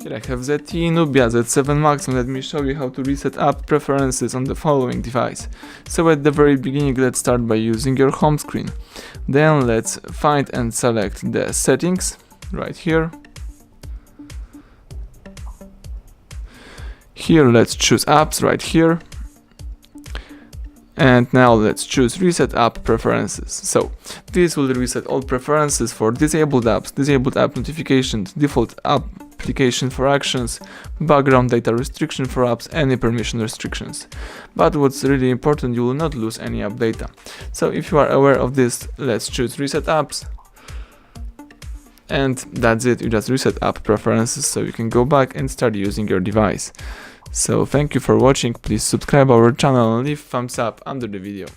Here I have ZTE Nubia Z7 Max, and let me show you how to reset app preferences on the following device. So at the very beginning, let's start by using your home screen. Then let's find and select the settings right here. Here let's choose apps right here. And now let's choose Reset App Preferences. So this will reset all preferences for disabled apps, disabled app notifications, default application for actions, background data restriction for apps, any permission restrictions. But what's really important, you will not lose any app data. So if you are aware of this, let's choose Reset Apps. And that's it, you just reset app preferences so you can go back and start using your device. So thank you for watching, please subscribe our channel and leave thumbs up under the video.